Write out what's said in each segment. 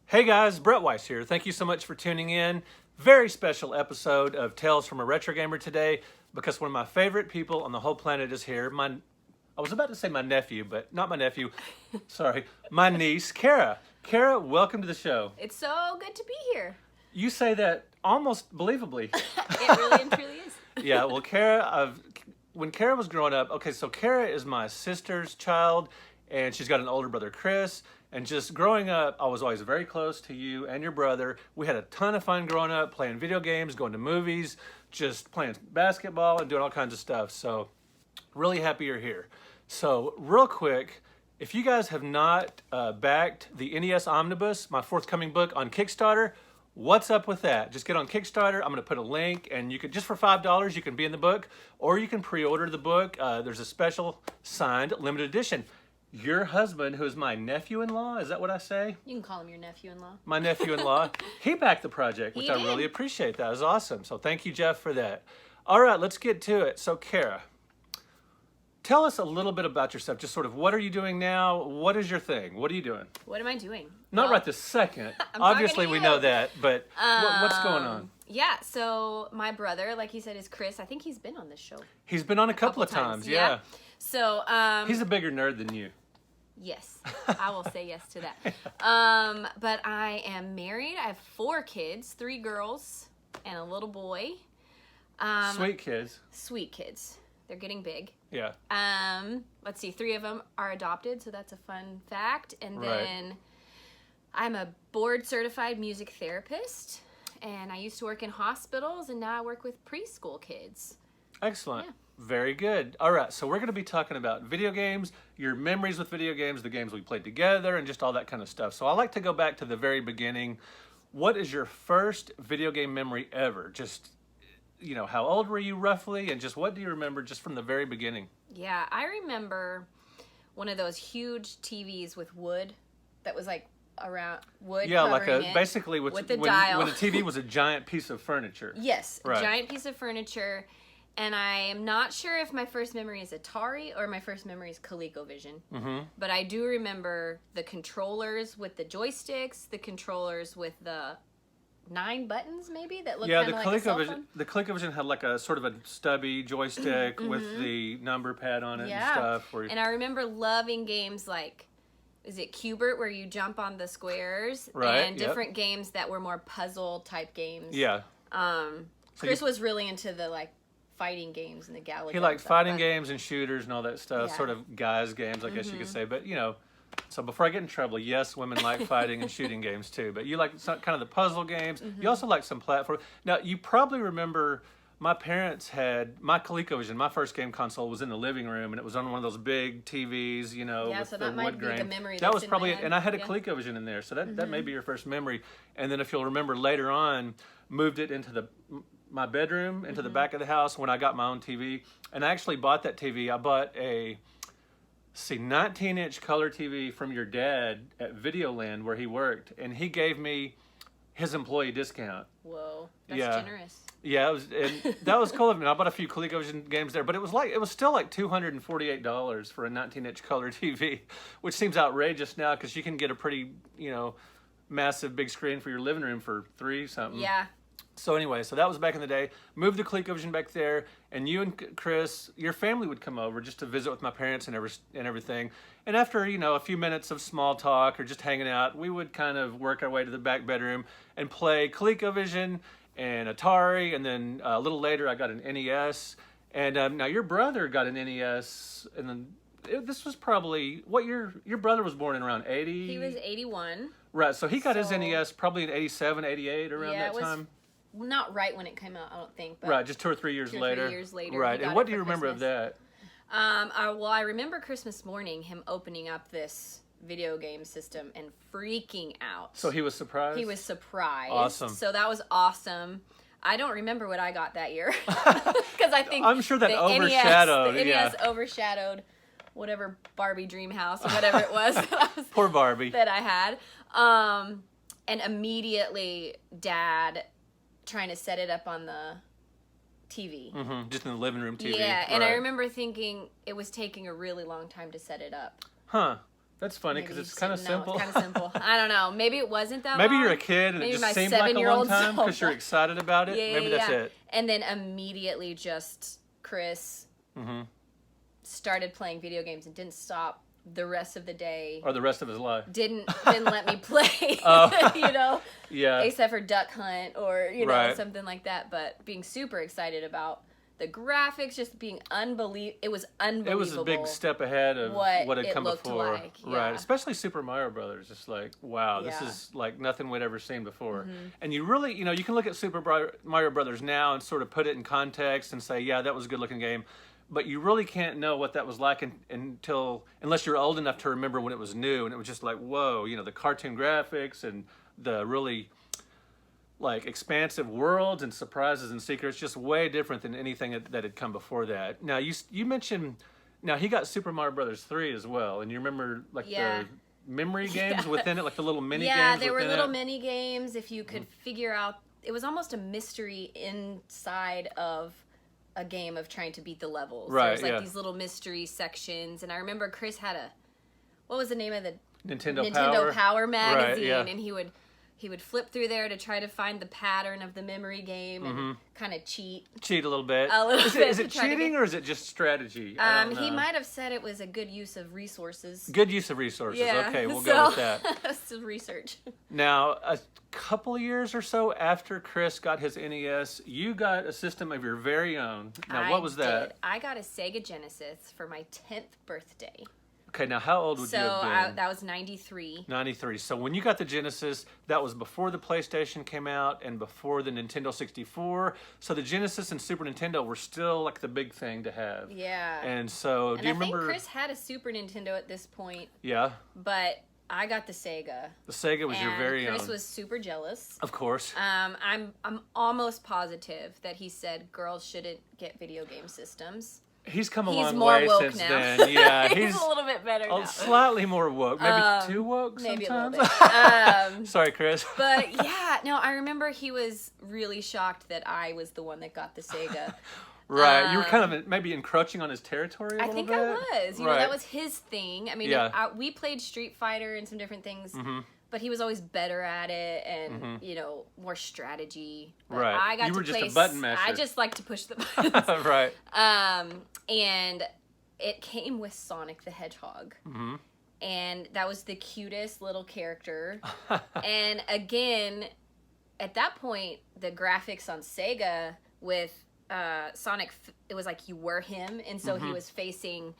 Hey guys, Brett Weiss here. Thank you so much for tuning in. Very special episode of Tales from a Retro Gamer today because one of my favorite people on the whole planet is here. I was about to say my nephew, but not my nephew. Sorry, my niece, Cara. Cara, welcome to the show. It's so good to be here. You say that almost believably. It really and truly is. Yeah, well, Cara, when Cara was growing up, okay, so Cara is my sister's child, and she's got an older brother, Chris. And just growing up, I was always very close to you and your brother. We had a ton of fun growing up, playing video games, going to movies, just playing basketball and doing all kinds of stuff. So really happy you're here. So real quick, if you guys have not backed the NES Omnibus, my forthcoming book on Kickstarter, what's up with that? Just get on Kickstarter. I'm going to put a link, and you could just for $5, you can be in the book, or you can pre-order the book. There's a special signed limited edition. Your husband, who is my nephew-in-law, is that what I say? You can call him your nephew-in-law. My nephew-in-law. He backed the project, which He I did. really appreciate. That was awesome. So thank you, Jeff, for that. All right, let's get to it. So, Cara, tell us a little bit about yourself. Just sort of, what are you doing now? What is your thing? What are you doing? What am I doing? Not right this second. I'm Obviously, talking we to know you. that, but what's going on? Yeah, so my brother, like you said, is Chris. I think he's been on this show. He's been on a couple of times, yeah. So, He's a bigger nerd than you. yes, I will say yes to that. But I am married. I have 4 kids, 3 girls and a little boy. Sweet kids. Sweet kids. They're getting big. Yeah. Let's see, 3 of them are adopted, so that's a fun fact. And Right. then I'm a board certified music therapist, and I used to work in hospitals, and now I work with preschool kids. Excellent. Yeah. Very good. All right, so we're going to be talking about video games, your memories with video games, the games we played together, and just all that kind of stuff. So I like to go back to the very beginning. What is your first video game memory ever? Just, you know, how old were you roughly, and just what do you remember just from the very beginning? Yeah, I remember one of those huge TVs with wood that was like around wood. Yeah, like covering a it. basically with the when dial. a TV was a giant piece of furniture. Yes, Right. a giant piece of furniture. And I am not sure if my first memory is Atari or my first memory is ColecoVision. Mm-hmm. But I do remember the controllers with the joysticks, the controllers with the 9 buttons maybe that look Yeah, kind the of like a cell ColecoVision, phone. the ColecoVision had like a sort of a stubby joystick with the number pad on it and stuff. Where And I remember loving games like, is it Cubert where you jump on the squares? Right, And yep. different games that were more puzzle type games. yeah. Chris was really into the like fighting games and the Galaga. He liked and stuff, fighting but- games and shooters and all that stuff, Yeah. sort of guys' games, I guess you could say. But, you know, so before I get in trouble, yes, women like fighting and shooting games too. But you like some, kind of the puzzle games. You also like some platform. Now, you probably remember my parents had my ColecoVision. My first game console was in the living room, and it was on one of those big TVs, you know, Yeah, with so the that might wood be the grain. memory That that's was in probably my it. head. And I had a Yeah. ColecoVision in there, so that may be your first memory. And then if you'll remember later on, moved it into my bedroom, into the back of the house when I got my own TV. And I actually bought that TV. I bought a 19-inch color TV from your dad at Videoland where he worked, and he gave me his employee discount. Whoa, that's Yeah. generous. Yeah, and that was cool of me. I bought a few ColecoVision games there, but it was still like $248 for a 19-inch color TV, which seems outrageous now because you can get a pretty, you know, massive big screen for your living room for $3 something. Yeah. So anyway, so that was back in the day. Moved the ColecoVision back there, and you and Chris, your family would come over just to visit with my parents and everything. And after, you know, a few minutes of small talk or just hanging out, we would kind of work our way to the back bedroom and play ColecoVision and Atari. And then a little later, I got an NES. And now your brother got an NES, and then this was probably what year? Your brother was born in around 80. He was 81. Right, so he got his So- NES probably in 87, 88, around Yeah, that it was time. Not right when it came out, I don't think. But Right, just 2 or 3 years 2 or 3 later. years later, Right, he and got what it do you for remember of Christmas. that? Well, I remember Christmas morning him opening up this video game system and freaking out. So he was surprised? He was surprised. Awesome. So that was awesome. I don't remember what I got that year because I think I'm sure that the overshadowed, NES, the yeah. NES overshadowed whatever Barbie Dream House or whatever it was Poor Barbie. that I had. And immediately Dad trying to set it up on the TV. Just in the living room TV. Yeah, and I right. remember thinking it was taking a really long time to set it up. Huh. That's funny because it's kind of No, simple. it's kind of simple. I don't know. Maybe it wasn't that Maybe long. you're a kid and Maybe it my just seemed like a long 7-year-old time self. because you're excited about it. Maybe that's it. And then immediately just Chris started playing video games and didn't stop the rest of the day. Or the rest of his life. Didn't let me play, you know? Yeah. Except for Duck Hunt or, you know, Right. something like that. But being super excited about the graphics, just being unbelievable. It was unbelievable. It was a big step ahead of what had it come looked before. like, yeah. Right. Especially Super Mario Brothers. It's like, wow, this is like nothing we'd ever seen before. And you really, you know, you can look at Super Mario Brothers now and sort of put it in context and say, yeah, that was a good looking game. But you really can't know what that was like unless you're old enough to remember when it was new. And it was just like, whoa, you know, the cartoon graphics and the really like expansive worlds and surprises and secrets, just way different than anything that had come before that. Now you mentioned, now he got Super Mario Brothers 3 as well, and you remember like the memory games within it, like the little mini games. Yeah, there were little it? mini games. If you could figure out, it was almost a mystery inside of a game of trying to beat the levels. Right. There was like these little mystery sections, and I remember Chris had what was the name of the Nintendo Power magazine, right, and he would flip through there to try to find the pattern of the memory game and kind of cheat a little bit. Is it cheating or is it just strategy? He might have said it was a good use of resources. Good use of resources. Yeah. Okay, we'll go with that. Still research. Now, a couple of years or so after Chris got his NES, you got a system of your very own. Now, what was that? I got a Sega Genesis for my 10th birthday. Okay, now how old would you have been? So that was 93. 93. So when you got the Genesis, that was before the PlayStation came out and before the Nintendo 64. So the Genesis and Super Nintendo were still like the big thing to have. Yeah. And so, do you remember? I think Chris had a Super Nintendo at this point. Yeah. But I got the Sega. The Sega was your very own. Chris was super jealous. Of course. I'm almost positive that he said girls shouldn't get video game systems. He's come a He's long more way woke since now. then. Yeah, he's a little bit better now. Slightly more woke, maybe too woke sometimes. Maybe a little bit. Sorry, Chris. But yeah, no, I remember he was really shocked that I was the one that got the Sega. Right, you were kind of maybe encroaching on his territory a little bit. I was. You know, that was his thing. I mean, we played Street Fighter and some different things, but he was always better at it and, you know, more strategy. But right. I got you were to just play, a button masher. I just like to push the buttons. Right. And it came with Sonic the Hedgehog. And that was the cutest little character. And again, at that point, the graphics on Sega with Sonic, it was like you were him, and so he was facing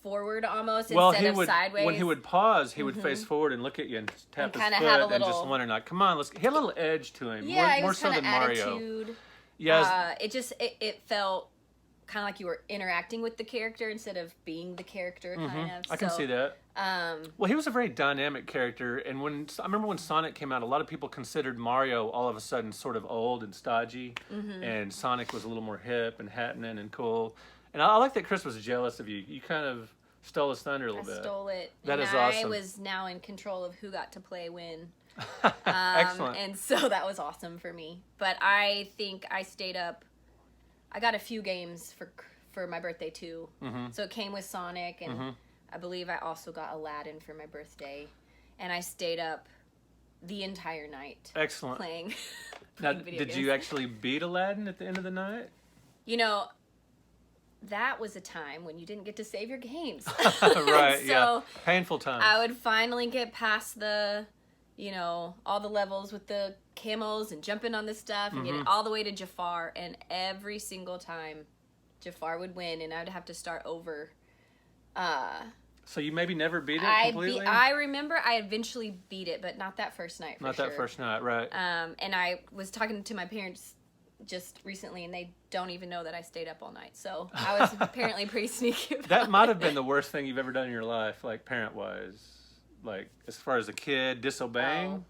forward almost instead of sideways. When he would pause, he would face forward and look at you and tap his foot and just wondering, like, come on, he had a little edge to him. Yeah, more so than Mario. Attitude. Yes. It felt kind of like you were interacting with the character instead of being the character, kind of. I can see that. Well, he was a very dynamic character, and I remember when Sonic came out, a lot of people considered Mario all of a sudden sort of old and stodgy, and Sonic was a little more hip and happening and cool. And I like that Chris was jealous of you. You kind of stole his thunder a little bit. I stole it. That is awesome. awesome. I was now in control of who got to play when. Excellent. And so that was awesome for me. But I think I stayed up. I got a few games for my birthday too. So it came with Sonic, and I believe I also got Aladdin for my birthday. And I stayed up the entire night. Excellent. Playing Now, video did games. you actually beat Aladdin at the end of the night? You know, that was a time when you didn't get to save your games. Right, so painful times. I would finally get past all the levels with the camels and jumping on the stuff and get it all the way to Jafar, and every single time Jafar would win and I'd have to start over. So you maybe never beat it completely? I remember I eventually beat it, but not that first night, Not that first night, right. And I was talking to my parents just recently, and they don't even know that I stayed up all night. So I was apparently pretty sneaky about That might have been the worst thing you've ever done in your life, like parent-wise. Like, as far as a kid, disobeying?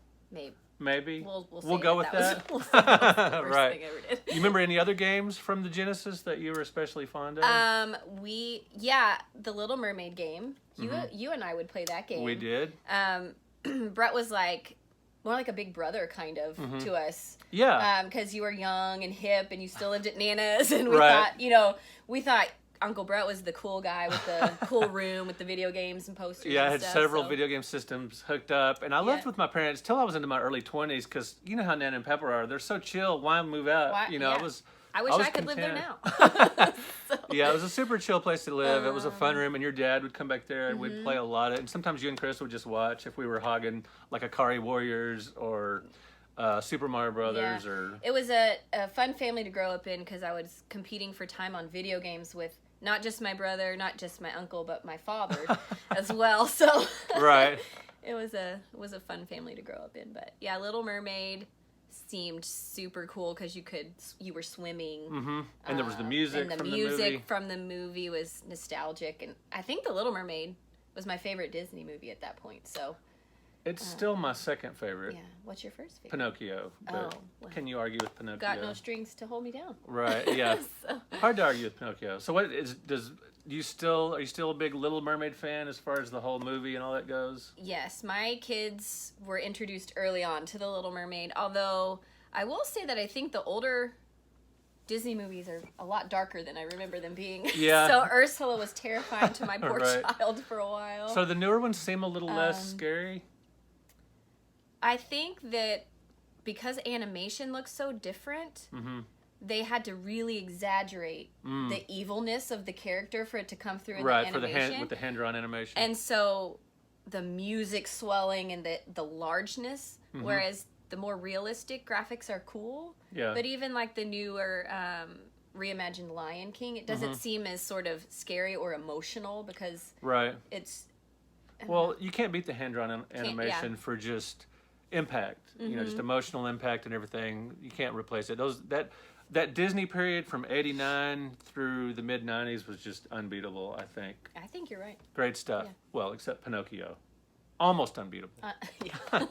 Maybe. We'll go with that. We'll say that was the worst Right. thing I ever did. You remember any other games from the Genesis that you were especially fond of? The Little Mermaid game. You and I would play that game. We did. Brett was more like a big brother kind of to us. Yeah. Because you were young and hip and you still lived at Nana's, and we Right. thought, Uncle Brett was the cool guy with the cool room with the video games and posters. Yeah, I and had stuff, several so. video game systems hooked up, and I lived with my parents till I was into my early 20s. Because you know how Nana and Pepper are; they're so chill. Why move out? Why- You know, yeah. I wish I could live there content. now. So. Yeah, it was a super chill place to live. It was a fun room, and your dad would come back there, and we'd play a lot of. And sometimes you and Chris would just watch if we were hogging like Akari Warriors or Super Mario Brothers, or It was a fun family to grow up in because I was competing for time on video games with not just my brother, not just my uncle, but my father as well. So right. it was a fun family to grow up in. But yeah, Little Mermaid seemed super cool because you were swimming, And there was the music. and the from music the movie. from the movie was nostalgic, and I think The Little Mermaid was my favorite Disney movie at that point. So It's still my second favorite. yeah, what's your first favorite? But well. can you argue with Pinocchio? Got no strings to hold me down. Right. Yeah. So- Hard to argue with Pinocchio. So are you still a big Little Mermaid fan as far as the whole movie and all that goes? Yes, my kids were introduced early on to The Little Mermaid, although I will say that I think the older Disney movies are a lot darker than I remember them being. Yeah. So Ursula was terrifying to my poor Right. child for a while. So the newer ones seem a little less scary. I think that because animation looks so different, they had to really exaggerate the evilness of the character for it to come through in the Right, animation. with the hand-drawn animation. And so the music swelling and the largeness, whereas the more realistic graphics are cool. Yeah. But even like the newer reimagined Lion King, it doesn't seem as sort of scary or emotional because Right. it's... Well, you can't beat the hand-drawn animation for just impact. You know, just emotional impact and everything. You can't replace it. That Disney period from '89 through the mid '90s was just unbeatable. I think. I think you're right. Great stuff. Yeah. Well, except Pinocchio, almost unbeatable. Yeah.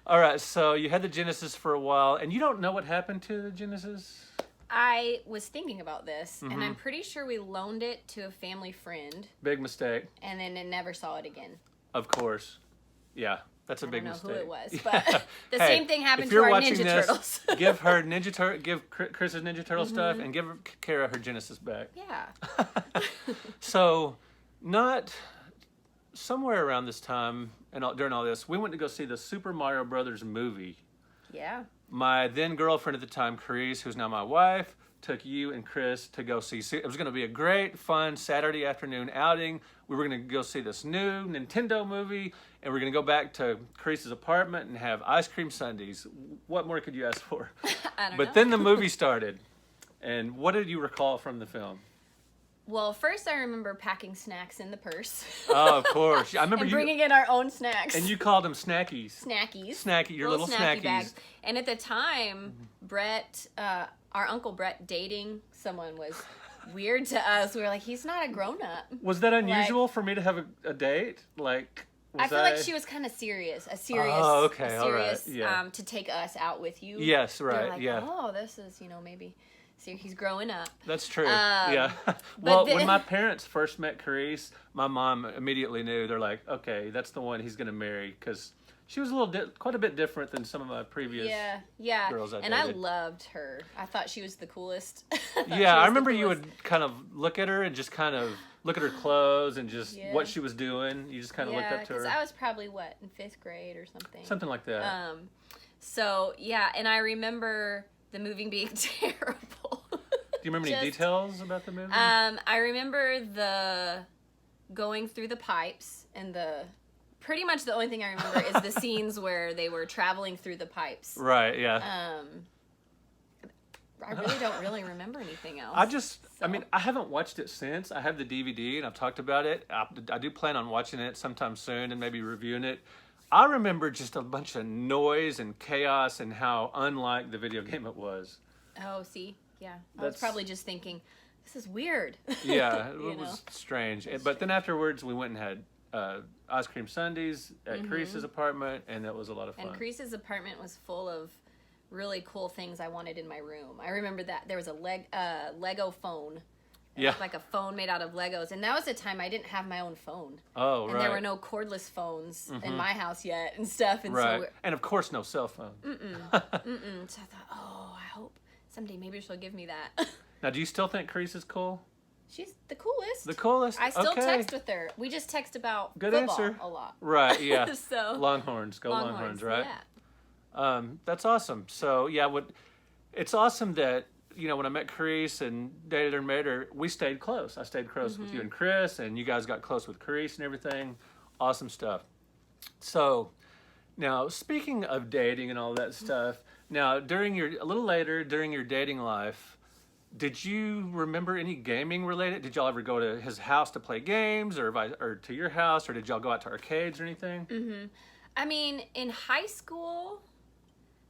All right, so you had the Genesis for a while, and you don't know what happened to the Genesis? I was thinking about this, and I'm pretty sure we loaned it to a family friend, Big mistake, and then it never saw it again. of course. Yeah, that's a I big don't know mistake. who it was, but the Hey, same thing happened if to you're our watching Ninja this, Turtles. give Chris's Ninja Turtle stuff, and give Cara her Genesis back. Yeah. So, not somewhere around this time and during all this, we went to go see the Super Mario Brothers movie. Yeah. My then girlfriend at the time, Carice, who's now my wife, took you and Chris to go see. It was going to be a great, fun Saturday afternoon outing. We were going to go see this new Nintendo movie, and we're going to go back to Carice's apartment and have ice cream sundaes. What more could you ask for? I don't know. But then the movie started, and what did you recall from the film? Well, first I remember packing snacks in the purse. Oh, of course. I remember and you. bringing in our own snacks. And you called them snackies. Snackies. Your little snackies. bags. And at the time, Brett, our Uncle Brett dating someone was weird to us. We were like, he's not a grown-up. Was that unusual for me to have a date? Like, I feel like she was kind of serious. Oh, okay, all right, serious, yeah. to take us out with you. Yes, They're right, like, yeah. oh, this is, maybe... See, he's growing up. That's true. Yeah. Well, then- when my parents first met Carice, my mom immediately knew. They're like, okay, that's the one he's going to marry, because she was quite a bit different than some of my previous girls I and I dated. loved her. I thought she was the coolest. Yeah, I remember you would kind of look at her and just kind of look at her clothes and just Yeah. what she was doing. You just kind of looked up to her. I was probably, in 5th grade or something. Something like that. So, yeah, and I remember the movie being terrible. Do you remember any details about the movie? I remember the going through the pipes and pretty much the only thing I remember is the scenes where they were traveling through the pipes. Right, yeah. I really don't really remember anything else. I mean, I haven't watched it since. I have the DVD and I've talked about it. I do plan on watching it sometime soon and maybe reviewing it. I remember just a bunch of noise and chaos and how unlike the video game it was. Oh, see? Yeah. I was probably just thinking, this is weird. Yeah, it was strange. But then afterwards, we went and had ice cream sundaes at Carice's apartment, and that was a lot of fun. And Carice's apartment was full of really cool things I wanted in my room. I remember that there was a Lego phone. It looked like a phone made out of Legos. And that was the time I didn't have my own phone. Oh, and right. there were no cordless phones in my house yet and stuff. And right. so And of course, no cell phone. So I thought, oh, I hope someday maybe she'll give me that. Now, do you still think Carice is cool? She's the coolest. The coolest. I still okay. text with her. We just text about Good football answer. a lot. Right. Yeah. So Longhorns. Go Longhorns. Right. Yeah. That's awesome. So yeah, it's awesome that when I met Carice and dated her and married her, we stayed close. I stayed close with you and Chris, and you guys got close with Carice and everything. Awesome stuff. So now, speaking of dating and all that stuff, now a little later during your dating life, did you remember any gaming related? Did y'all ever go to his house to play games, or to your house, or did y'all go out to arcades or anything? Mm-hmm. I mean, in high school,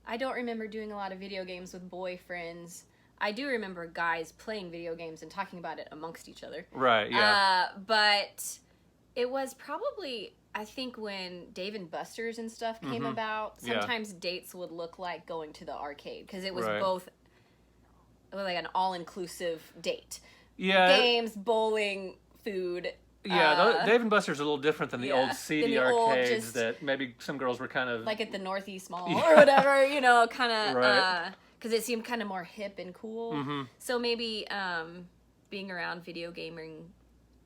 I don't remember doing a lot of video games with boyfriends. I do remember guys playing video games and talking about it amongst each other. Right, yeah. But it was probably, I think, when Dave and Buster's and stuff came about, sometimes dates would look like going to the arcade, because it was it was like an all-inclusive date. Yeah. Games, bowling, food. Yeah, Dave and Buster's are a little different than the old seedy arcades that maybe some girls were kind of... Like at the Northeast Mall or whatever, kind of... Right. Because it seemed kind of more hip and cool. Mm-hmm. So maybe being around video gaming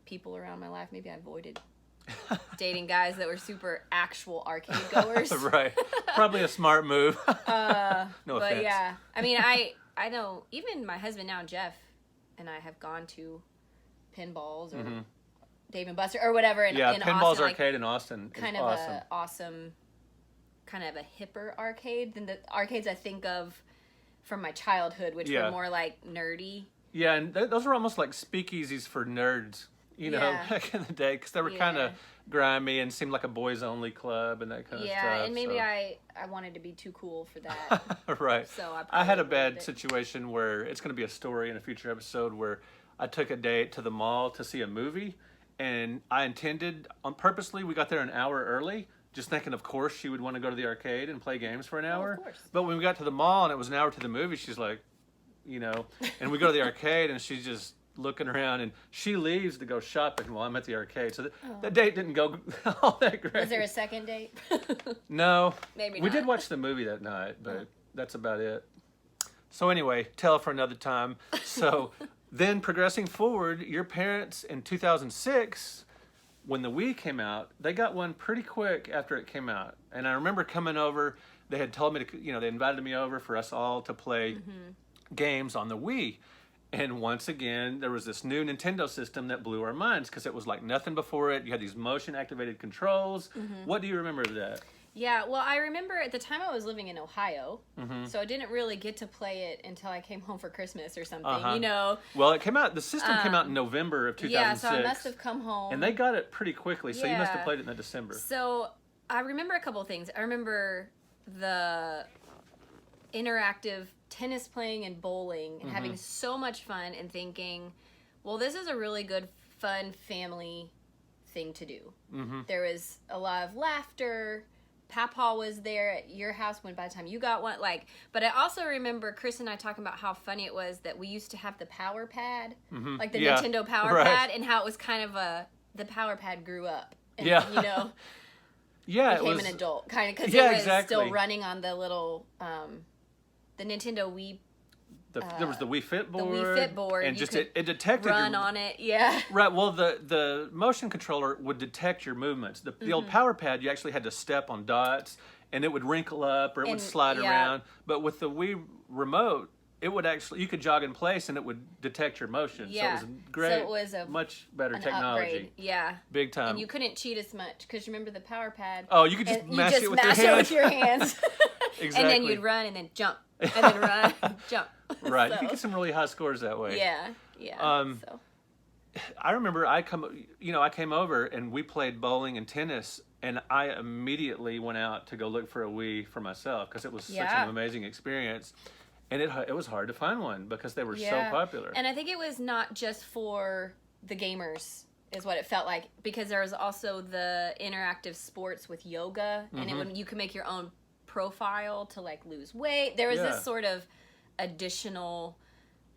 people around my life, maybe I avoided dating guys that were super actual arcade goers. Right. Probably a smart move. No but offense. Yeah. I mean, I know even my husband now, Jeff, and I have gone to pinballs or Dave and Buster or whatever. In Pinball's Austin, arcade in Austin is kind of an awesome, kind of a hipper arcade than the arcades I think of from my childhood, which were more like nerdy. Yeah, and those were almost like speakeasies for nerds, back in the day, because they were kind of grimy and seemed like a boys-only club and that kind of stuff. Yeah, and maybe I wanted to be too cool for that. Right. So I had a bad situation where it's going to be a story in a future episode where I took a date to the mall to see a movie, and I intended, purposely, we got there an hour early, just thinking, of course, she would want to go to the arcade and play games for an hour. Of course. But when we got to the mall and it was an hour to the movie, she's like, and we go to the arcade and she's just looking around and she leaves to go shopping while I'm at the arcade. So that date didn't go all that great. Was there a second date? No. Maybe not. We did watch the movie that night, but that's about it. So anyway, tell for another time. So then progressing forward, your parents in 2006... when the Wii came out, they got one pretty quick after it came out. And I remember coming over, they had told me to, they invited me over for us all to play games on the Wii. And once again, there was this new Nintendo system that blew our minds because it was like nothing before it. You had these motion-activated controls. What do you remember of that? Yeah, well, I remember at the time I was living in Ohio, so I didn't really get to play it until I came home for Christmas or something, Well, it came out, the system came out in November of 2006. Yeah, so I must have come home. And they got it pretty quickly, so you must have played it in December. So I remember a couple of things. I remember the interactive tennis playing and bowling and having so much fun and thinking, well, this is a really good, fun family thing to do. There was a lot of laughter. Papa was there at your house when by the time you got one, but I also remember Chris and I talking about how funny it was that we used to have the power pad, like the Nintendo power pad, and how it was kind of the power pad grew up and, became an adult, kind of, because it was still running on the little, the Nintendo Wii. There was the Wii Fit board. The Wii Fit board. And just it detected run on it, yeah. Right, well, the motion controller would detect your movements. The old power pad, you actually had to step on dots, and it would wrinkle up, or it would slide around. But with the Wii remote, it would actually, you could jog in place, and it would detect your motion. Yeah. So it was great. So it was much better technology. Upgrade. Yeah. Big time. And you couldn't cheat as much, because remember the power pad? Oh, you could just mash it with your hands. You just mash it with your hands. Exactly. And then you'd run, and then jump. And then run, jump. Right, you could get some really high scores that way. Yeah. So I remember I came over and we played bowling and tennis, and I immediately went out to go look for a Wii for myself because it was such an amazing experience, and it was hard to find one because they were so popular. And I think it was not just for the gamers, is what it felt like, because there was also the interactive sports with yoga, and you could make your own profile to lose weight. There was this sort of additional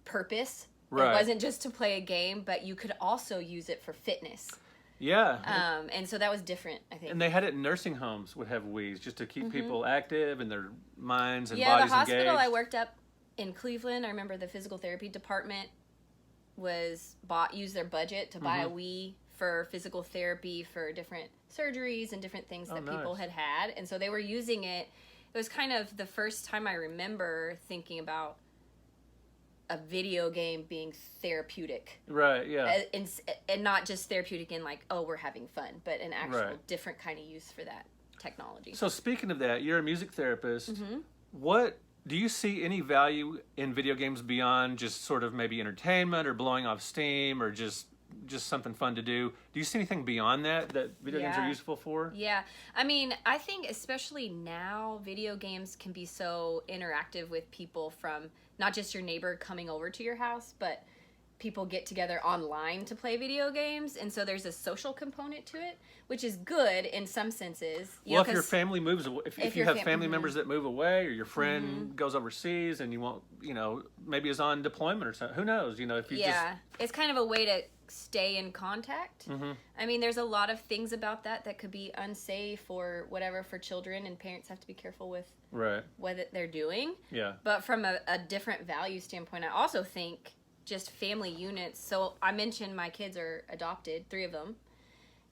purpose. Right. It wasn't just to play a game, but you could also use it for fitness. Yeah. And so that was different, I think. And they had it in nursing homes, would have Wiis, just to keep people active and their minds and bodies engaged. Yeah, the hospital I worked up in Cleveland, I remember the physical therapy department used their budget to buy a Wii for physical therapy for different surgeries and different things that people had. And so they were using it. It was kind of the first time I remember thinking about a video game being therapeutic. Right, yeah. And not just therapeutic in like, oh, we're having fun, but an actual different kind of use for that technology. So speaking of that, you're a music therapist. What do you see any value in video games beyond just sort of maybe entertainment or blowing off steam or just something fun to do? Do you see anything beyond that video games are useful for? Yeah. I mean, I think especially now, video games can be so interactive with people from not just your neighbor coming over to your house, but people get together online to play video games. And so there's a social component to it, which is good in some senses. Well, if your family moves away, if you have family members that move away, or your friend goes overseas and you won't, maybe is on deployment or something, who knows, if you it's kind of a way to stay in contact. I mean, there's a lot of things about that could be unsafe or whatever for children, and parents have to be careful with what they're doing. Yeah. But from a different value standpoint, I also think just family units. So I mentioned my kids are adopted, 3 of them,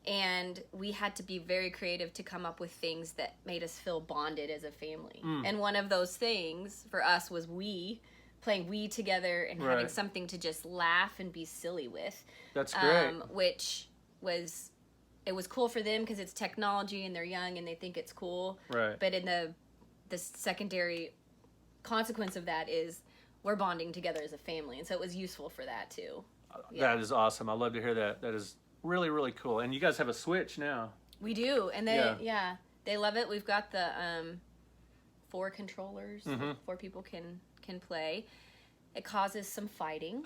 and we had to be very creative to come up with things that made us feel bonded as a family. And one of those things for us was playing Wii together and having something to just laugh and be silly with. That's great. Which was cool for them because it's technology and they're young and they think it's cool. Right. But in the secondary consequence of that is we're bonding together as a family, and so it was useful for that too. That is awesome. I love to hear that. That is really, really cool. And you guys have a Switch now. We do, and they love it. We've got the 4 controllers, 4 people can play. It causes some fighting.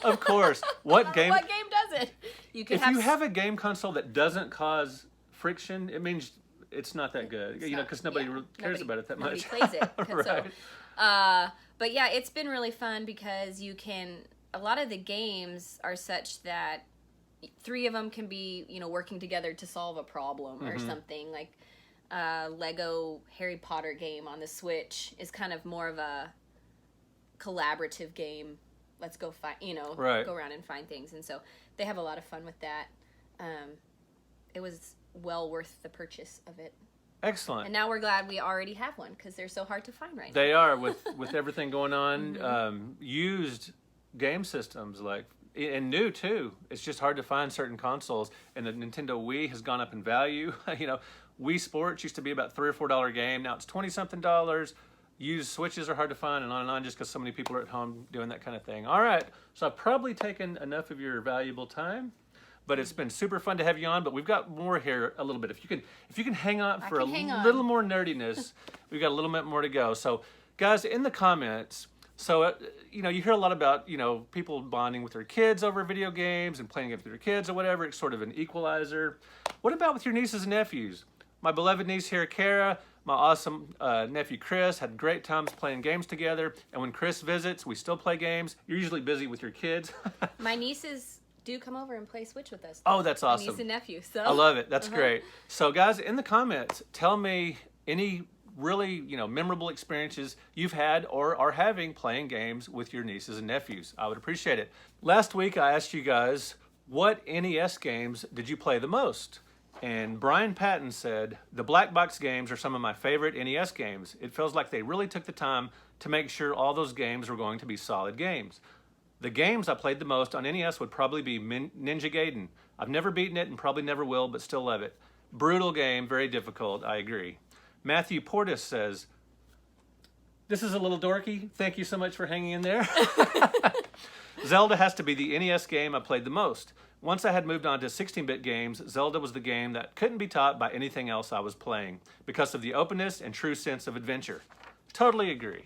Of course. What game does it? If you have a game console that doesn't cause friction, it means it's not that good. Because nobody cares about it that much. Nobody plays it. Right. So, but yeah, it's been really fun because a lot of the games are such that 3 of them can be, working together to solve a problem or something. Like Lego Harry Potter game on the Switch is kind of more of a collaborative game. Let's go find, go around and find things. And so they have a lot of fun with that. It was well worth the purchase of it. Excellent. And now we're glad we already have one because they're so hard to find right now. They are with everything going on. Used game systems and new too. It's just hard to find certain consoles. And the Nintendo Wii has gone up in value. Wii Sports used to be about $3 or $4 game. Now it's $20-something. Used Switches are hard to find, and on just because so many people are at home doing that kind of thing. All right, so I've probably taken enough of your valuable time, but it's been super fun to have you on. But we've got more here a little bit. If you can hang on for a little more nerdiness, we've got a little bit more to go. So, guys, in the comments. So, you hear a lot about, people bonding with their kids over video games and playing games with their kids or whatever. It's sort of an equalizer. What about with your nieces and nephews? My beloved niece here, Cara, my awesome nephew, Chris, had great times playing games together. And when Chris visits, we still play games. You're usually busy with your kids. My nieces do come over and play Switch with us. Oh, that's awesome. My niece and nephew. So. I love it. That's great. So, guys, in the comments, tell me any really, memorable experiences you've had or are having playing games with your nieces and nephews. I would appreciate it. Last week, I asked you guys, what NES games did you play the most? And Brian Patton said, the black box games are some of my favorite NES games. It feels like they really took the time to make sure all those games were going to be solid games. The games I played the most on NES would probably be Ninja Gaiden. I've never beaten it and probably never will, but still love it. Brutal game, very difficult, I agree. Matthew Portis says, this is a little dorky. Thank you so much for hanging in there. Zelda has to be the NES game I played the most. Once I had moved on to 16-bit games, Zelda was the game that couldn't be topped by anything else I was playing because of the openness and true sense of adventure. Totally agree.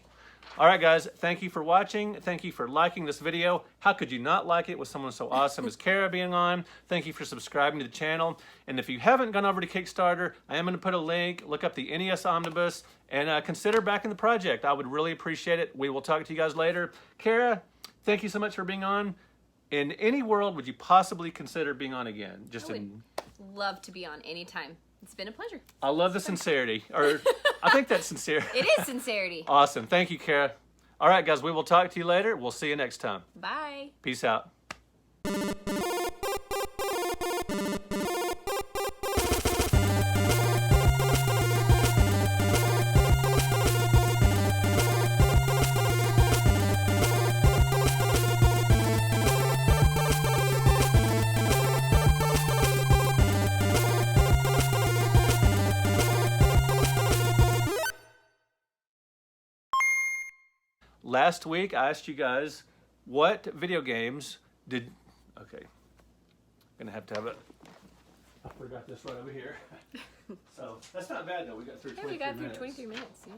All right, guys, thank you for watching. Thank you for liking this video. How could you not like it with someone so awesome as Cara being on? Thank you for subscribing to the channel. And if you haven't gone over to Kickstarter, I am going to put a link. Look up the NES Omnibus and consider backing the project. I would really appreciate it. We will talk to you guys later. Cara, thank you so much for being on. In any world, would you possibly consider being on again? I would love to be on anytime. It's been a pleasure. I love the sincerity. Or I think that's sincere. It is sincerity. Awesome. Thank you, Cara. All right, guys, we will talk to you later. We'll see you next time. Bye. Peace out. Last week, I asked you guys what video games did. Okay, gonna have to have it. I forgot this right over here. So that's not bad though. We got through 23 minutes. Yeah, we got through 23 minutes. Yeah.